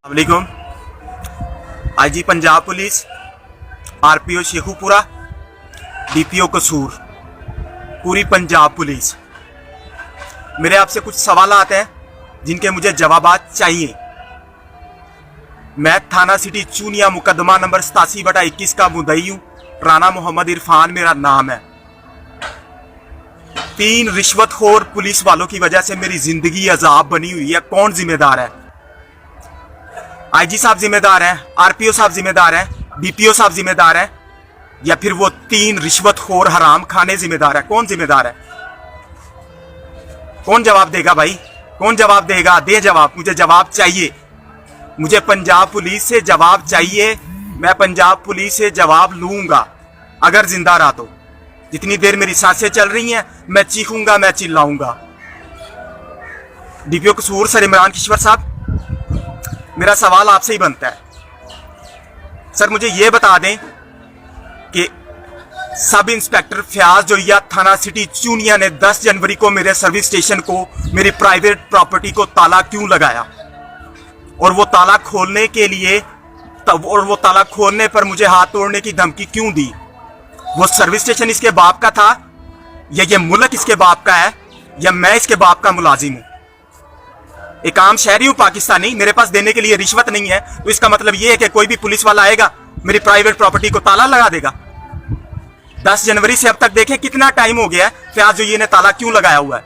वालेकुम। IG Punjab police, RPO Sheikhupura, DPO कसूर, पूरी पंजाब पुलिस, मेरे आपसे कुछ सवाल आते हैं जिनके मुझे जवाबात चाहिए। मैं थाना सिटी चूनिया मुकदमा नंबर 87/21 का मुद्दई हूँ। राना मोहम्मद इरफान मेरा नाम है। 3 रिश्वतखोर पुलिस वालों की वजह से मेरी जिंदगी अजाब बनी हुई है। कौन जिम्मेदार है? आईजी साहब जिम्मेदार हैं, आरपीओ साहब जिम्मेदार हैं, डीपीओ साहब जिम्मेदार हैं, या फिर वो 3 रिश्वतखोर हराम खाने जिम्मेदार है? कौन जिम्मेदार है? कौन जवाब देगा भाई? कौन जवाब देगा? दे जवाब, मुझे जवाब चाहिए। मुझे पंजाब पुलिस से जवाब चाहिए। मैं पंजाब पुलिस से जवाब लूंगा अगर जिंदा रहा तो। जितनी देर मेरी सांसें चल रही हैं मैं चीखूंगा, मैं चिल्लाऊंगा। डीपीओ कसूर सर इमरान किश्वर साहब, मेरा सवाल आपसे ही बनता है। सर मुझे यह बता दें कि सब इंस्पेक्टर फयाज जोइया थाना सिटी चूनिया ने 10 जनवरी को मेरे सर्विस स्टेशन को, मेरी प्राइवेट प्रॉपर्टी को ताला क्यों लगाया? और वो ताला खोलने के लिए और वो ताला खोलने पर मुझे हाथ तोड़ने की धमकी क्यों दी? वो सर्विस स्टेशन इसके बाप का था, या ये मुल्क इसके बाप का है, या मैं इसके बाप का मुलाजिम हूं? एक आम शहरी हूं पाकिस्तानी, मेरे पास देने के लिए रिश्वत नहीं है, तो इसका मतलब यह है कि कोई भी पुलिस वाला आएगा मेरी प्राइवेट प्रॉपर्टी को ताला लगा देगा। 10 जनवरी से अब तक देखें कितना टाइम हो गया है, फयाज जोइया ने ताला क्यों लगाया हुआ है?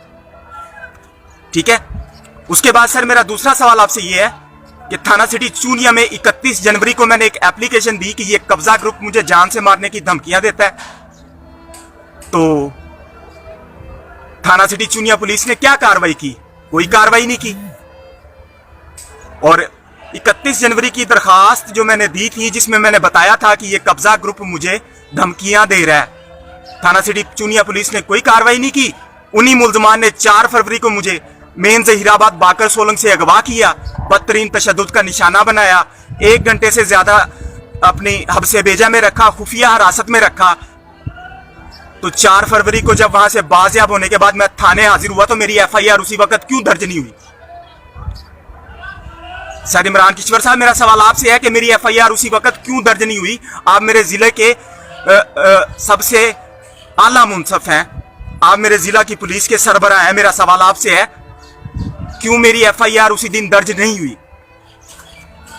ठीक है। उसके बाद सर मेरा दूसरा सवाल आपसे यह है कि थाना सिटी चूनिया में 31 जनवरी को मैंने एक एप्लीकेशन दी कि ये कब्जा ग्रुप मुझे जान से मारने की धमकियां देता है। तो थाना सिटी चूनिया पुलिस ने क्या कार्रवाई की? कोई कार्रवाई नहीं की। और 31 जनवरी की दरखास्त जो मैंने दी थी, जिसमें मैंने बताया था कि ये कब्जा ग्रुप मुझे धमकियां दे रहा है, थाना सिटी चूनिया पुलिस ने कोई कार्रवाई नहीं की। उन्हीं मुल्जमान ने 4 फरवरी को मुझे मेन जहीराबाद बाकर सोलंग से अगवा किया, बदतरीन तशद्दुद का निशाना बनाया, 1 घंटे से ज्यादा अपनी हब्से बेजा में रखा, खुफिया हिरासत में रखा। तो 4 फरवरी को जब वहां से बाजियाब होने के बाद मैं थाने हाजिर हुआ तो मेरी एफआईआर उसी वक्त क्यों दर्ज नहीं हुई? सर इमरान किश्वर साहब, मेरा सवाल आपसे है कि मेरी एफआईआर उसी वक्त क्यों दर्ज नहीं हुई? आप मेरे जिले के सबसे आला मुंसफ हैं, आप मेरे जिला की पुलिस के सरबराह हैं। मेरा सवाल आपसे है क्यों मेरी एफआईआर उसी दिन दर्ज नहीं हुई?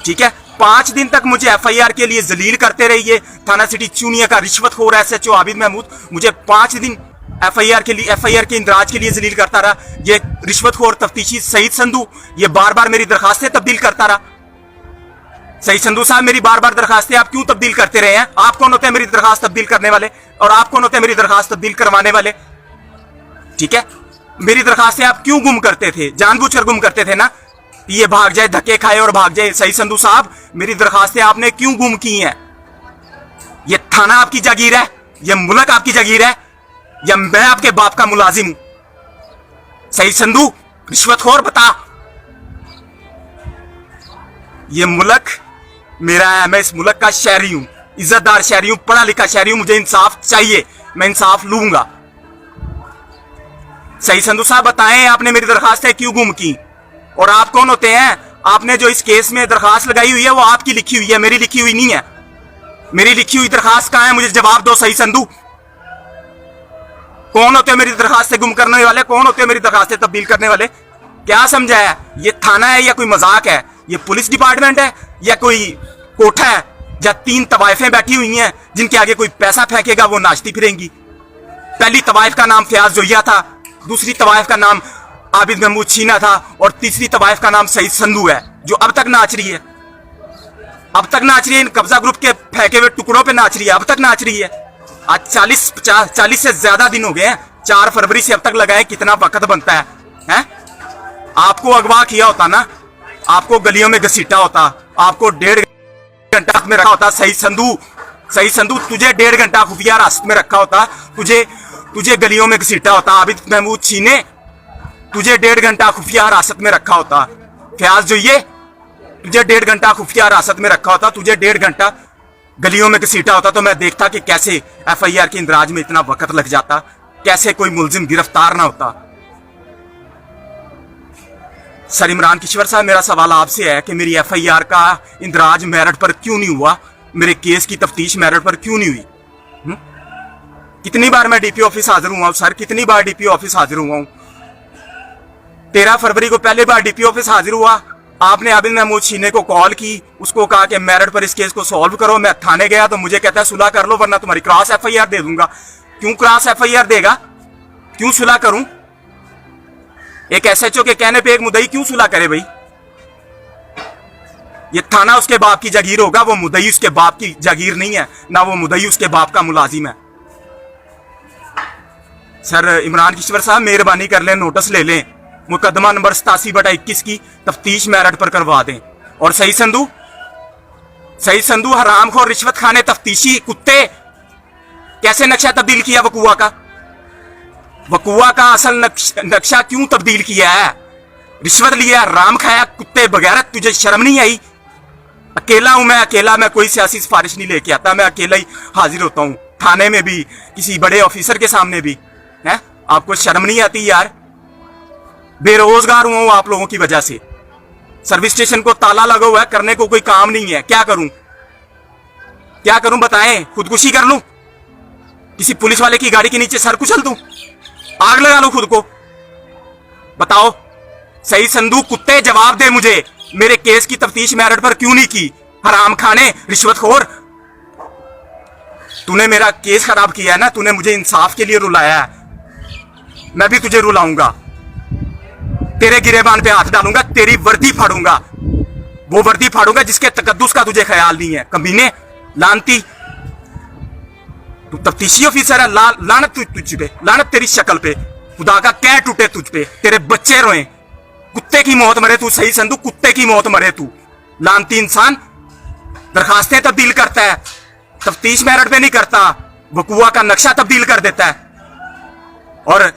ठीक है, 5 दिन तक मुझे एफआईआर के लिए जलील करते रहिए। थाना सिटी चूनिया का रिश्वतखोर एसएचओ आबिद महमूद मुझे 5 दिन एफआईआर के इंदराज के लिए जलील करता रहा। ये रिश्वतखोर तफ्तीशी सईद संधू ये बार बार मेरी दरखास्तें तब्दील करता रहा। सईद संधू साहब, मेरी बार बार दरखास्तें आप क्यों तब्दील करते रहे हैं? आप कौन होते हैं मेरी दरखास्त तब्दील करने वाले, और आप कौन होते हैं मेरी दरखास्त तब्दील करवाने वाले? ठीक है, मेरी दरखास्तें आप क्यों गुम करते थे? जानबूझकर गुम करते थे ना, ये भाग जाए, धक्के खाए और भाग जाए। सईद संधू साहब, मेरी दरखास्तें आपने क्यों गुम की हैं? ये थाना आपकी जागीर है, ये मुल्क आपकी जागीर है, या मैं आपके बाप का मुलाजिम हूं? सईद संधू रिश्वतखोर, बता। ये मुल्क मेरा है, मैं इस मुल्क का शहरी हूं, इज्जतदार शहरी हूं, पढ़ा लिखा शहरी हूं। मुझे इंसाफ चाहिए, मैं इंसाफ लूंगा। सईद संधू साहब बताएं, आपने मेरी दरखास्तें क्यों गुम की? और आप कौन होते हैं? आपने जो इस केस में दरखास्त लगाई हुई है वो आपकी लिखी हुई है, मेरी लिखी हुई नहीं है। मेरी लिखी हुई दरखास्त कहां है? मुझे जवाब दो सईद संधू। कौन होते हैं मेरी दरखास्तें गुम करने वाले? कौन होते हैं मेरी दरखास्तें तब्दील करने वाले? क्या समझा है? ये थाना है या कोई मजाक है? ये पुलिस डिपार्टमेंट है या कोई कोठा है, या 3 तवाइफें बैठी हुई हैं जिनके आगे कोई पैसा फेंकेगा वो नाचती फिरेंगी? पहली तवाइफ का नाम फयाज जोइया था, दूसरी तवाइफ का नाम आबिद महमूद छीना था, और तीसरी तवाइफ का नाम सईद संधू है, जो अब तक नाच रही है। अब तक नाच रही है, इन कब्जा ग्रुप के फेंके हुए टुकड़ों पे नाच रही है, अब तक नाच रही है। आज 40 से ज्यादा दिन हो गए हैं, 4 फरवरी से अब तक लगाए, कितना वक्त बनता है, हैं? आपको अगवा किया होता ना, आपको गलियों में घसीटा होता, आपको 1.5 घंटा में रखा होता। सईद संधू तुझे 1.5 घंटा खुफिया हिरासत में रखा होता, तुझे गलियों में घसीटा होता। आबिद महमूद छीने तुझे 1.5 घंटा खुफिया हिरासत में रखा होता। फयाज जोइया तुझे 1.5 घंटा खुफिया हिरासत में रखा होता, तुझे 1.5 घंटा गलियों में घसीटा होता, तो मैं देखता कि कैसे एफआईआर के इंदराज में इतना वक्त लग जाता, कैसे कोई मुलजिम गिरफ्तार ना होता। सर इमरान किश्वर साहब, मेरा सवाल आपसे है कि मेरी एफआईआर का इंदराज मेरिट पर क्यों नहीं हुआ, मेरे केस की तफ्तीश मेरिट पर क्यों नहीं हुई? कितनी बार मैं डीपी ऑफिस हाजिर हुआ हूं सर, कितनी बार डीपी ऑफिस हाजिर हुआ हूं। 13 फरवरी को पहली बार डीपी ऑफिस हाजिर हुआ, आपने आबिद महमूद शीने को कॉल की, उसको कहा कि मेरिट पर इस केस को सॉल्व करो। मैं थाने गया तो मुझे कहता है सुलह कर लो वरना तुम्हारी क्रॉस एफआईआर दे दूंगा। क्यों क्रॉस एफआईआर देगा? क्यों सुलह करूं? एक एसएचओ के कहने पे एक मुद्दई क्यों सुलह करे भाई? ये थाना उसके बाप की जागीर होगा, वो मुद्दई उसके बाप की जागीर नहीं है, ना वो मुद्दई उसके बाप का मुलाजिम है। सर इमरान किश्वर साहब, मेहरबानी कर लें, नोटिस ले लें, मुकदमा नंबर 87/21 की तफ्तीश मेरिट पर करवा दें। और सही संधू हरामखोर रिश्वत खाने तफ्तीशी कुत्ते, कैसे नक्शा तब्दील किया वकुआ का? वकुआ का असल नक्शा क्यों तब्दील किया है? रिश्वत लिया, राम खाया, कुत्ते बगैरत, तुझे शर्म नहीं आई? अकेला हूं मैं, अकेला, मैं कोई सियासी सिफारिश नहीं लेके आता, मैं अकेला ही हाजिर होता हूं, थाने में भी, किसी बड़े ऑफिसर के सामने भी। है आपको शर्म नहीं आती यार? बेरोजगार हुआ हूं आप लोगों की वजह से, सर्विस स्टेशन को ताला लगा हुआ है, करने को कोई काम नहीं है। क्या करूं, क्या करूं बताएं? खुदकुशी कर लूं? किसी पुलिस वाले की गाड़ी के नीचे सर कुचल दूं? आग लगा लूं खुद को? बताओ सही संधू कुत्ते, जवाब दे मुझे, मेरे केस की तफ्तीश मेरिट पर क्यों नहीं की? हराम खाने, रिश्वतखोर, तूने मेरा केस खराब किया है ना, तूने मुझे इंसाफ के लिए रुलाया है, मैं भी तुझे रुलाऊंगा, तेरे गिरेबान पे हाथ डालूंगा, तेरी वर्दी फाड़ूंगा, वो वर्दी फाड़ूंगा जिसके तकद्दुस का तुझे ख्याल नहीं है। कमीने, लानती, तू तफ्तीशी ऑफिसर है, लानत तुझ पे, लानत तेरी शक्ल पे, खुदा का कह टूटे तुझ पे, तेरे बच्चे रोए, कुत्ते की मौत मरे तू सही संधू, कुत्ते की मौत मरे तू, लानती इंसान। दरखास्तें तब्दील करता है, तफ्तीश मेरिट पे नहीं करता, वकुआ का नक्शा तब्दील कर देता है और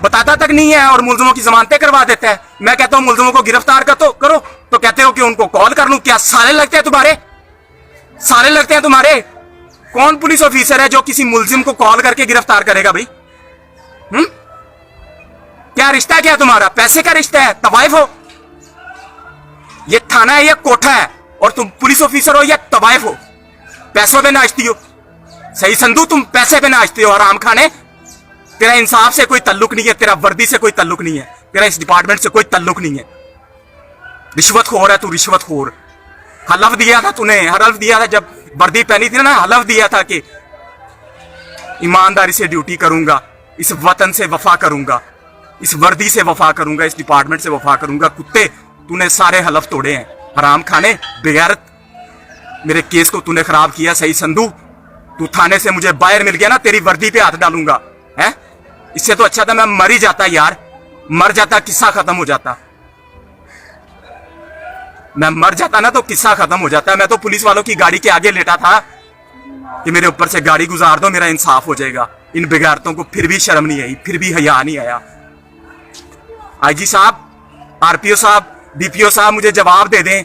बताता तक नहीं है, और मुल्जिमों की जमानतें करवा देता है। मैं कहता हूं मुल्जिमों को गिरफ्तार करो तो कहते हो कि उनको कॉल कर लूं। क्या साले लगते हैं तुम्हारे? साले लगते हैं तुम्हारे? कौन पुलिस ऑफिसर है जो किसी मुल्जिम को कॉल करके गिरफ्तार करेगा भाई? क्या रिश्ता, क्या तुम्हारा पैसे का रिश्ता है? तवाइफ हो? ये थाना है या कोठा है, और तुम पुलिस ऑफिसर हो या तवाइफ हो? पैसों पे नाचती हो सही संधू, तुम पैसे पे नाचते हो हराम खाने। तेरा इंसाफ से कोई तल्लुक नहीं है, तेरा वर्दी से कोई तल्लुक नहीं है, तेरा इस डिपार्टमेंट से कोई तल्लुक नहीं है। रिश्वतखोर है तू, रिश्वतखोर। हलफ दिया था तूने, हलफ दिया था जब वर्दी पहनी थी ना, हलफ दिया था कि ईमानदारी से ड्यूटी करूंगा, इस वतन से वफा करूंगा, इस वर्दी से वफा करूंगा, इस डिपार्टमेंट से वफा करूंगा। कुत्ते, तूने सारे हलफ तोड़े हैं, हराम खाने, बेगैरत। मेरे केस को तूने खराब किया सही संधू। तू थाने से मुझे बाहर मिल गया ना, तेरी वर्दी पे हाथ डालूंगा। है इससे तो अच्छा था मैं मर ही जाता यार, मर जाता, किस्सा खत्म हो जाता। मैं मर जाता ना तो किस्सा खत्म हो जाता। मैं तो पुलिस वालों की गाड़ी के आगे लेटा था कि मेरे ऊपर से गाड़ी गुजार दो, मेरा इंसाफ हो जाएगा। इन बेगारतों को फिर भी शर्म नहीं आई, फिर भी हया नहीं आया। आईजी साहब, आरपीओ साहब, डीपीओ साहब, मुझे जवाब दे दें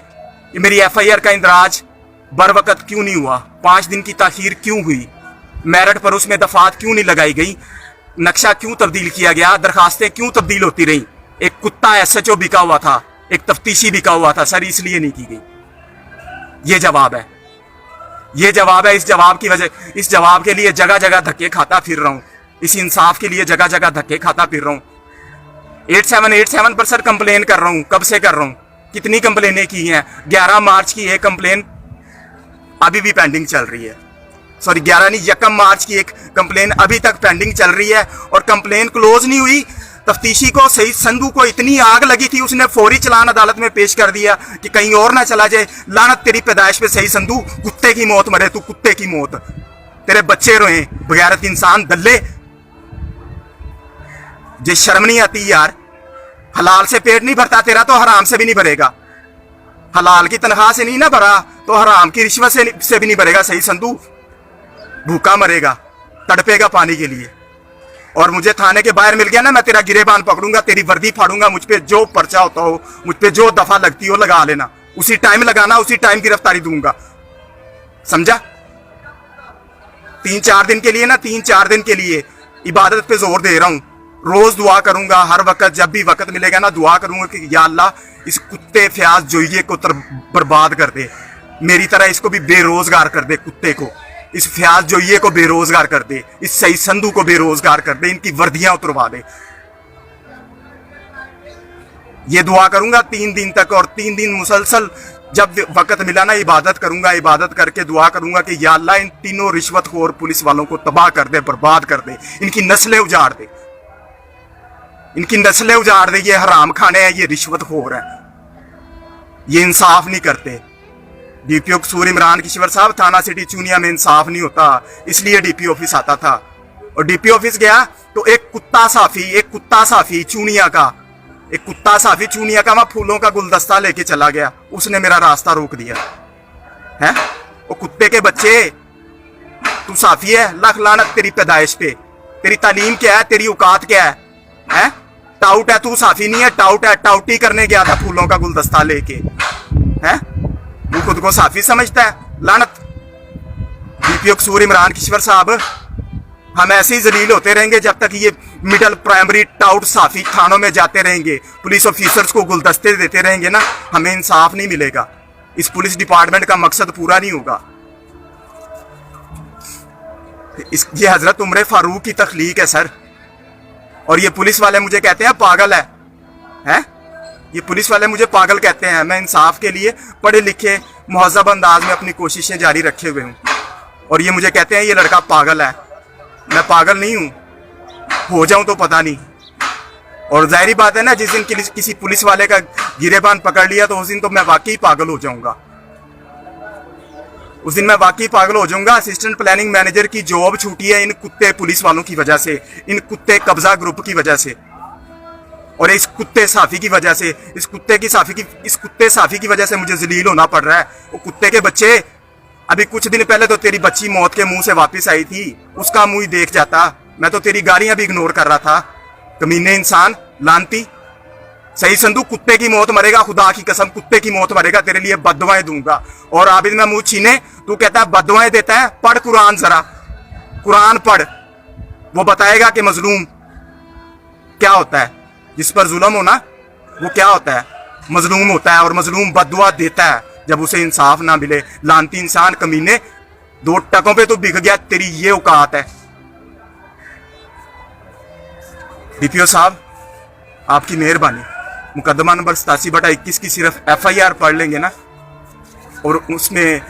कि मेरी एफआईआर का इंदराज बर वक्त क्यों नहीं हुआ? 5 दिन की ताखीर क्यों हुई? मेरिट पर उसमें दफात क्यों नहीं लगाई गई? नक्शा क्यों तब्दील किया गया? दरखास्तें क्यों तब्दील होती रही? एक कुत्ता एसएचओ बिका हुआ था, एक तफ्तीशी बिका हुआ था सर, इसलिए नहीं की गई। ये जवाब है, ये जवाब है। इस जवाब की वजह, इस जवाब के लिए जगह जगह धक्के खाता फिर रहा हूं, इस इंसाफ के लिए जगह जगह धक्के खाता फिर रहा हूं। 8787 पर सर कंप्लेन कर रहा हूं, कब से कर रहा हूं, कितनी कंप्लेनें की हैं? 11 मार्च की एक कंप्लेन अभी भी पेंडिंग चल रही है, सॉरी 11 नहीं, 1 मार्च की एक कंप्लेन अभी तक पेंडिंग चल रही है, और कंप्लेन क्लोज नहीं हुई। तफ्तीशी को सही संधू को इतनी आग लगी थी, उसने फौरी चलान अदालत में पेश कर दिया कि कहीं और ना चला जाए। लानत तेरी पैदाइश पे सही संधू, कुत्ते की मौत मरे तू, कुत्ते की मौत, तेरे बच्चे रोए, बगैरत इंसान, दल्ले। जे शर्म नहीं आती यार? हलाल से पेट नहीं भरता तेरा तो हराम से भी नहीं भरेगा। हलाल की तनख्वाह से नहीं ना भरा तो हराम की रिश्वत से भी नहीं भरेगा सही संधू। भूखा मरेगा, तड़पेगा पानी के लिए। और मुझे थाने के बाहर मिल गया ना, मैं तेरा गिरेबान पकड़ूंगा, तेरी वर्दी फाड़ूंगा, मुझ पे जो पर्चा होता हो, मुझ पे जो दफा लगती हो लगा लेना, उसी टाइम लगाना, उसी टाइम गिरफ्तारी दूंगा, समझा? 3-4 दिन के लिए ना, 3-4 दिन के लिए इबादत पे जोर दे रहा हूं, रोज दुआ करूंगा, हर वक्त जब भी वक्त मिलेगा ना दुआ करूंगा कि या अल्लाह इस कुत्ते फयाज जोइये को बर्बाद कर दे, मेरी तरह इसको भी बेरोजगार कर दे, कुत्ते को, इस फयाज जोइये को बेरोजगार कर दे, इस सईद संधू को बेरोजगार कर दे, इनकी वर्दियां उतरवा दे। ये दुआ करूंगा 3 दिन तक, और 3 दिन मुसलसल जब वक्त मिला ना इबादत करूंगा, इबादत करके दुआ करूंगा कि या अल्लाह इन तीनों रिश्वतखोर पुलिस वालों को तबाह कर दे, बर्बाद कर दे, इनकी नस्लें उजाड़ दे, इनकी नस्लें उजाड़ दे। ये हराम खाने हैं, ये रिश्वतखोर हैं, ये इंसाफ नहीं करते। डीपीओ कसूर इमरान किश्वर साहब, थाना सिटी चूनिया में इंसाफ नहीं होता, इसलिए डीपीओ ऑफिस आता था। और डीपीओ ऑफिस गया तो एक कुत्ता साफी चूनिया का, एक कुत्ता साफी चूनिया का, वहां फूलों का गुलदस्ता लेके चला गया, उसने मेरा रास्ता रोक दिया है। वो कुत्ते के बच्चे, तू साफी है, लख लानत तेरी पैदाइश पे, तेरी तालीम क्या है, तेरी औकात क्या है? टाउट है तू, साफी नहीं है, टाउट है, टाउटी करने गया था फूलों का गुलदस्ता लेके, है तू खुद को साफी समझता है? लानत। डीपीओ कसूर इमरान किश्वर साहब, हम ऐसे ही जलील होते रहेंगे जब तक ये मिडिल प्राइमरी टाउट साफी थानों में जाते रहेंगे, पुलिस ऑफिसर्स को गुलदस्ते देते रहेंगे ना, हमें इंसाफ नहीं मिलेगा, इस पुलिस डिपार्टमेंट का मकसद पूरा नहीं होगा। ये हजरत उमर फारूक की तख्लीक है सर, और ये पुलिस वाले मुझे कहते हैं पागल है? ये पुलिस वाले मुझे पागल कहते हैं। मैं इंसाफ के लिए पढ़े लिखे मुहज़्ज़ब अंदाज में अपनी कोशिशें जारी रखे हुए हूँ, और ये मुझे कहते हैं ये लड़का पागल है। मैं पागल नहीं हूं, हो जाऊं तो पता नहीं। और जाहिर बात है ना, जिस दिन किसी पुलिस वाले का गिरेबान पकड़ लिया तो उस दिन तो मैं वाकई पागल हो जाऊंगा, उस दिन मैं वाकई पागल हो जाऊंगा। असिस्टेंट प्लानिंग मैनेजर की जॉब छूटी है इन कुत्ते पुलिस वालों की वजह से, इन कुत्ते कब्जा ग्रुप की वजह से, और इस कुत्ते साफी की वजह से, इस कुत्ते साफी की वजह से मुझे जलील होना पड़ रहा है। वो कुत्ते के बच्चे, अभी कुछ दिन पहले तो तेरी बच्ची मौत के मुंह से वापस आई थी, उसका मुंह ही देख जाता, मैं तो तेरी गालियां भी इग्नोर कर रहा था। कमीने इंसान, लानती सईद संधू, कुत्ते की मौत मरेगा, खुदा की कसम कुत्ते की मौत मरेगा, तेरे लिए बद्दुआएं दूंगा। और आबिद महमूद छीने, तू कहता है बद्दुआएं देता है, पढ़ कुरान, जरा कुरान पढ़, वो बताएगा कि मजलूम क्या होता है, जिस पर जुल्म हो ना वो क्या होता है, मजलूम होता है, और मजलूम बद्दुआ देता है जब उसे इंसाफ ना मिले। लानती इंसान, कमीने, 2 टकों पे तो बिक गया, तेरी ये औकात है। डीपीओ साहब, आपकी मेहरबानी, मुकदमा नंबर 87/21 की सिर्फ FIR पढ़ लेंगे ना, और उसमें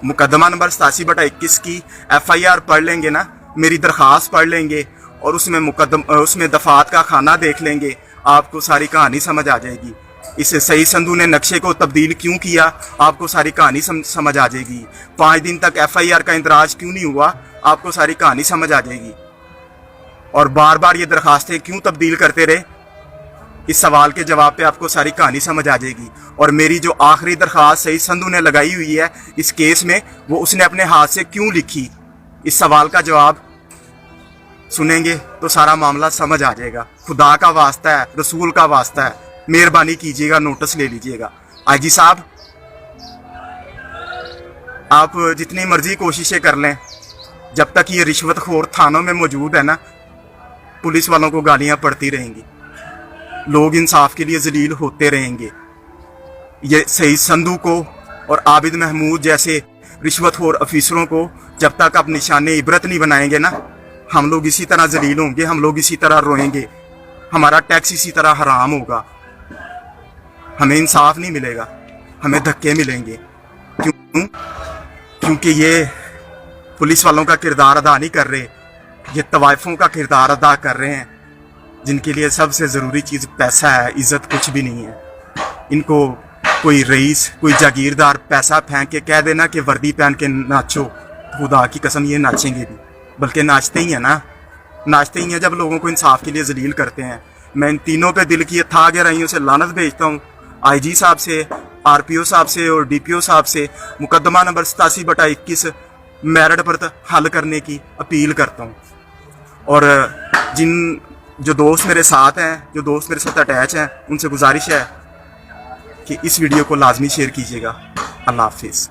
मुकदमा नंबर 87/21 की FIR पढ़ लेंगे ना, मेरी दरख्वास्त पढ़ लेंगे, और उसमें दफात का खाना देख लेंगे, आपको सारी कहानी समझ आ जाएगी। इस सईद संधू ने नक्शे को तब्दील क्यों किया, आपको सारी कहानी समझ आ जाएगी। 5 दिन तक FIR का इंदराज क्यों नहीं हुआ, आपको सारी कहानी समझ आ जाएगी। और बार बार ये दरखास्तें क्यों तब्दील करते रहे, इस सवाल के जवाब पे आपको सारी कहानी समझ आ जाएगी। और मेरी जो आखिरी दरखास्त सईद संधू ने लगाई हुई है इस केस में, वो उसने अपने हाथ से क्यों लिखी, इस सवाल का जवाब सुनेंगे तो सारा मामला समझ आ जाएगा। खुदा का वास्ता है, रसूल का वास्ता है, मेहरबानी कीजिएगा, नोटिस ले लीजिएगा। आईजी साहब, आप जितनी मर्जी कोशिशें कर लें, जब तक ये रिश्वतखोर थानों में मौजूद है ना, पुलिस वालों को गालियां पड़ती रहेंगी, लोग इंसाफ के लिए जलील होते रहेंगे। ये सईद संधू को और आबिद महमूद जैसे रिश्वतखोर अफीसरों को जब तक आप निशाने इबरत नहीं बनाएंगे ना, हम लोग इसी तरह जलील होंगे, हम लोग इसी तरह रोएंगे, हमारा टैक्स इसी तरह हराम होगा, हमें इंसाफ नहीं मिलेगा, हमें धक्के मिलेंगे। क्यों? क्योंकि ये पुलिस वालों का किरदार अदा नहीं कर रहे, ये तवाइफों का किरदार अदा कर रहे हैं, जिनके लिए सबसे ज़रूरी चीज़ पैसा है, इज़्ज़त कुछ भी नहीं है। इनको कोई रईस, कोई जागीरदार पैसा फेंक के कह देना कि वर्दी पहन के नाचो, खुदा की कसम ये नाचेंगे भी, बल्कि नाचते ही हैं ना, नाचते ही हैं जब लोगों को इंसाफ के लिए जलील करते हैं। मैं इन तीनों पे दिल की था गहराइयों से लानत भेजता हूँ, IG साहब से, RPO साहब से और DPO साहब से मुकदमा नंबर 87/21 मेरिट पर हल करने की अपील करता हूँ। और जो दोस्त मेरे साथ हैं, जो दोस्त मेरे साथ अटैच हैं, उनसे गुजारिश है कि इस वीडियो को लाजमी शेयर कीजिएगा। अल्लाह हाफिज़।